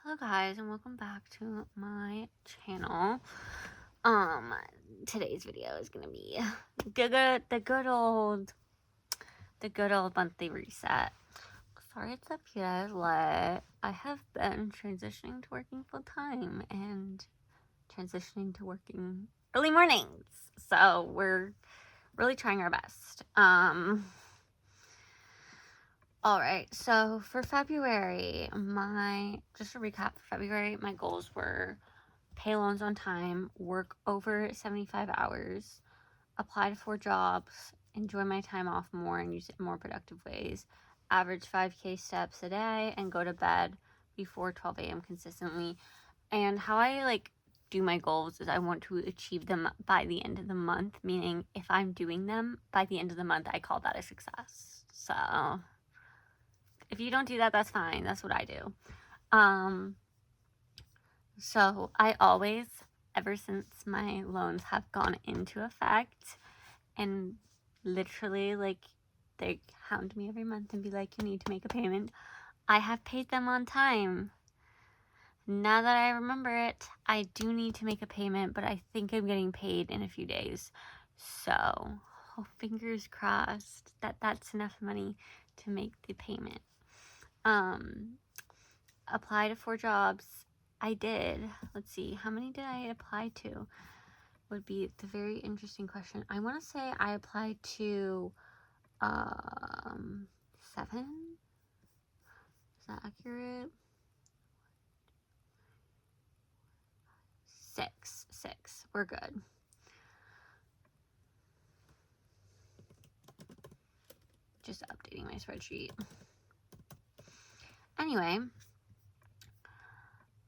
Hello guys and welcome back to my channel. Today's video is gonna be the good old monthly reset. Sorry it's up here late. I have been transitioning to working full time and transitioning to working early mornings. So we're really trying our best. Alright, so for February, just a recap for February, my goals were pay loans on time, work over 75 hours, apply to 4 jobs, enjoy my time off more and use it in more productive ways, average 5K steps a day, and go to bed before 12 a.m. consistently. And how I do my goals is I want to achieve them by the end of the month, meaning if I'm doing them by the end of the month, I call that a success. So if you don't do that, that's fine. That's what I do. So I always, ever since my loans have gone into effect, and literally, they hound me every month and be like, you need to make a payment, I have paid them on time. Now that I remember it, I do need to make a payment, but I think I'm getting paid in a few days. So, fingers crossed that that's enough money to make the payment. Apply to 4 jobs. I did. Let's see, how many did I apply to? Would be the very interesting question. I want to say I applied to 7. Is that accurate? 6. We're good. Just updating my spreadsheet. Anyway,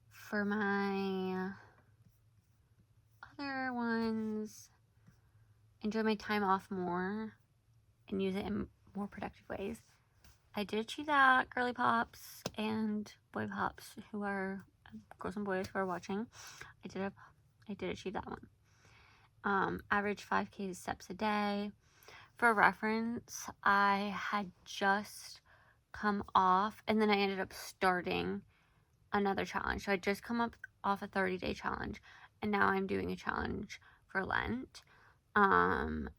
for my other ones, enjoy my time off more and use it in more productive ways. I did achieve that, girly pops and boy pops who are girls and boys who are watching. I did achieve that one. Average 5K steps a day. For reference, I had just come off, and then I ended up starting another challenge. So I just come up off a 30-day challenge, and now I'm doing a challenge for Lent. And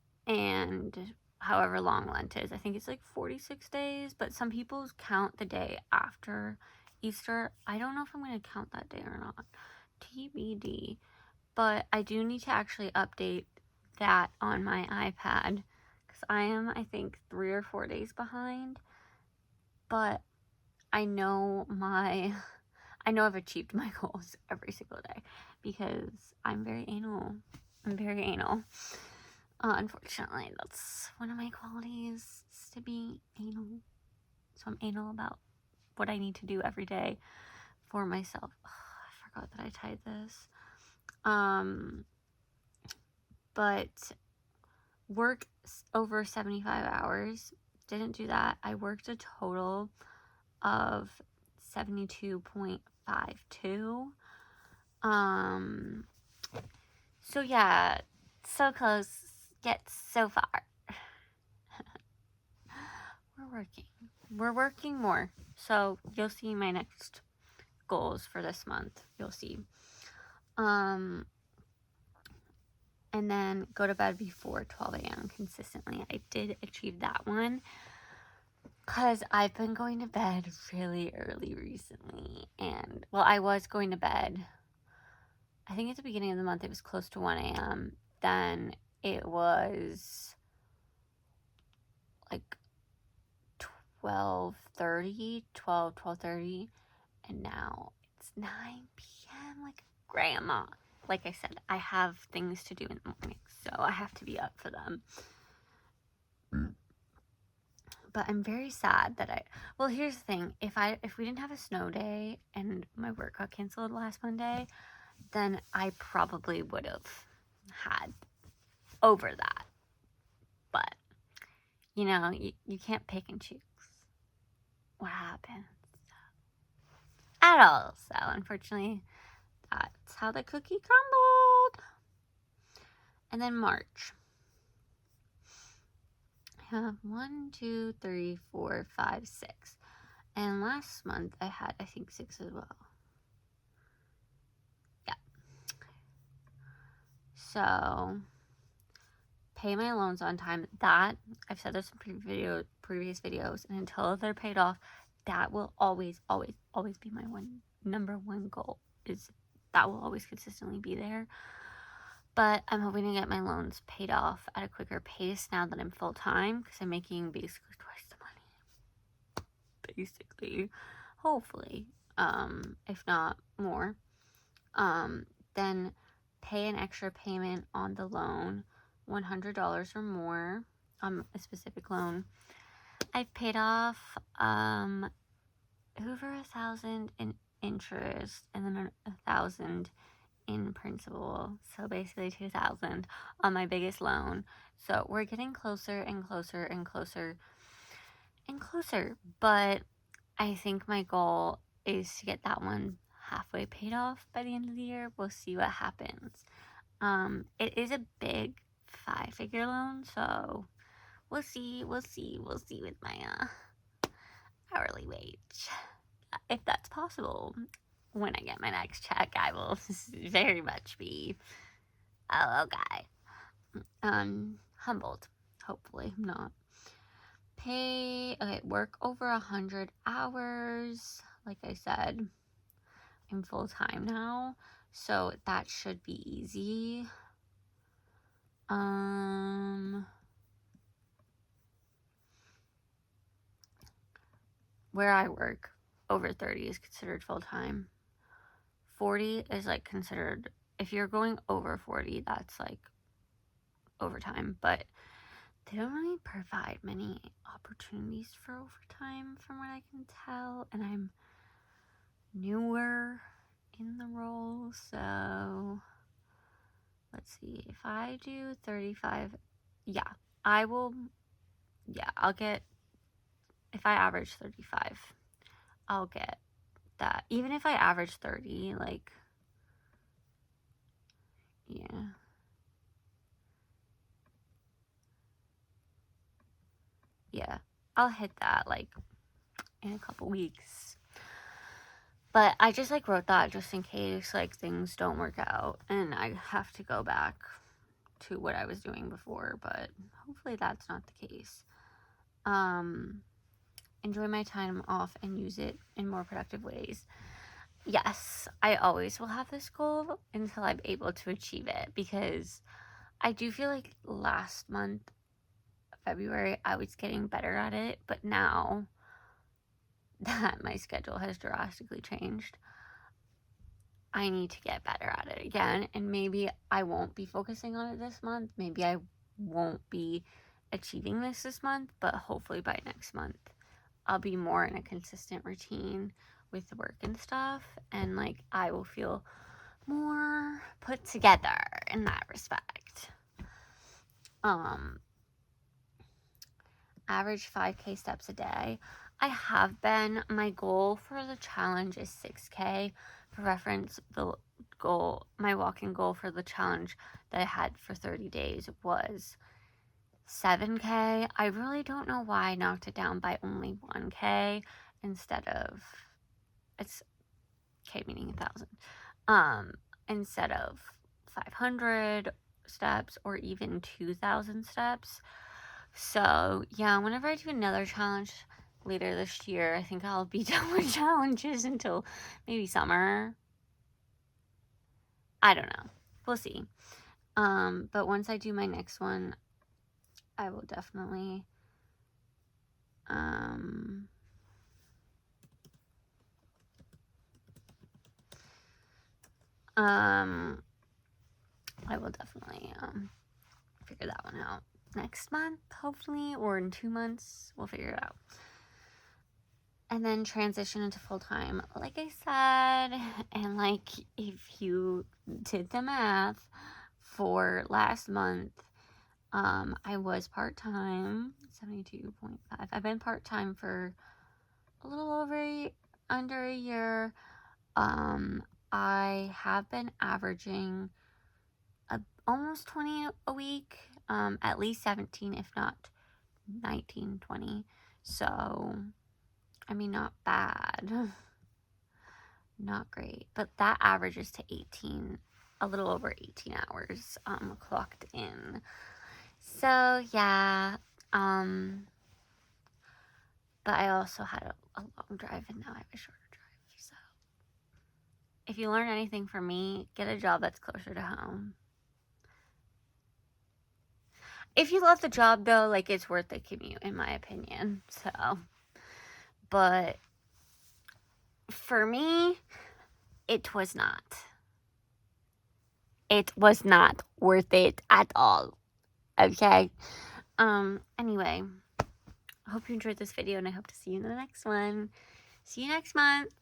however long Lent is, I think it's like 46 days, but some people count the day after Easter. I don't know if I'm going to count that day or not. TBD. But I do need to actually update that on my iPad because I am, I think, 3 or 4 days behind. But I know I've achieved my goals every single day because I'm very anal. Unfortunately, that's one of my qualities, is to be anal. So I'm anal about what I need to do every day for myself. Oh, I forgot that I tied this. But work over 75 hours. Didn't do that. I worked a total of 72.52. So yeah, so close, yet so far. We're working more. So you'll see my next goals for this month. You'll see. And then go to bed before 12 a.m. consistently. I did achieve that one because I've been going to bed really early recently. And, well, I was going to bed, I think at the beginning of the month, it was close to 1 a.m. Then it was like 12:30, and now it's 9 p.m. like grandma. Like I said, I have things to do in the morning, so I have to be up for them. But I'm very sad that well, here's the thing. If we didn't have a snow day and my work got canceled last Monday, then I probably would have had over that. But, you know, you can't pick and choose what happens at all. So, unfortunately, that's how the cookie crumbled. And then March. I have 1, 2, 3, 4, 5, 6. And last month I had, I think, 6 as well. So pay my loans on time. That, I've said this in previous videos, and until they're paid off, that will always, always, always be my number one goal. Is that will always consistently be there. But I'm hoping to get my loans paid off at a quicker pace now that I'm full time, because I'm making basically twice the money. Basically, hopefully, if not more. Then pay an extra payment on the loan, $100 or more on a specific loan. I've paid off over 1,000 in interest and then 1,000 in principal, so basically 2,000 on my biggest loan. So we're getting closer and closer and closer and closer, but I think my goal is to get that one halfway paid off by the end of the year. We'll see what happens. It is a big 5-figure loan, so we'll see with my hourly wage, if that's possible. When I get my next check, I will very much be okay. Humbled. Hopefully not. Work over 100 hours. Like I said, I'm full time now, so that should be easy. Where I work, over 30 is considered full time. 40 is like considered, if you're going over 40, that's like overtime, but they don't really provide many opportunities for overtime from what I can tell, and I'm newer in the role, so let's see, if I do 35, I'll get, if I average 35, I'll get that. Even if I average 30, like, I'll hit that, like, in a couple weeks. But I just, like, wrote that just in case, like, things don't work out and I have to go back to what I was doing before, but hopefully that's not the case. Enjoy my time off and use it in more productive ways. Yes, I always will have this goal until I'm able to achieve it, because I do feel like last month, February, I was getting better at it, but now that my schedule has drastically changed, I need to get better at it again, and maybe I won't be focusing on it this month. Maybe I won't be achieving this month, but hopefully by next month, I'll be more in a consistent routine with work and stuff, and like I will feel more put together in that respect. Average 5K steps a day. I have been. My goal for the challenge is 6K. For reference, my walking goal for the challenge that I had for 30 days was 7K. I really don't know why I knocked it down by only 1K instead of, it's K meaning 1,000, instead of 500 steps or even 2,000 steps. So yeah, whenever I do another challenge later this year, I think I'll be done with challenges until maybe summer. I don't know. We'll see. But once I do my next one, I will definitely figure that one out next month, hopefully, or in 2 months. We'll figure it out. And then transition into full-time, like I said. And like, if you did the math for last month, I was part-time, 72.5. I've been part-time for a little under a year. I have been averaging almost 20 a week, at least 17, if not 19, 20. So, I mean, not bad. Not great. But that averages to 18 a little over 18 hours clocked in. So yeah, but I also had a long drive, and now I have a shorter drive. So if you learn anything from me, get a job that's closer to home. If you love the job though, like, it's worth the commute in my opinion. So, but for me, it was not. It was not worth it at all. Okay? Anyway, I hope you enjoyed this video, and I hope to see you in the next one. See you next month.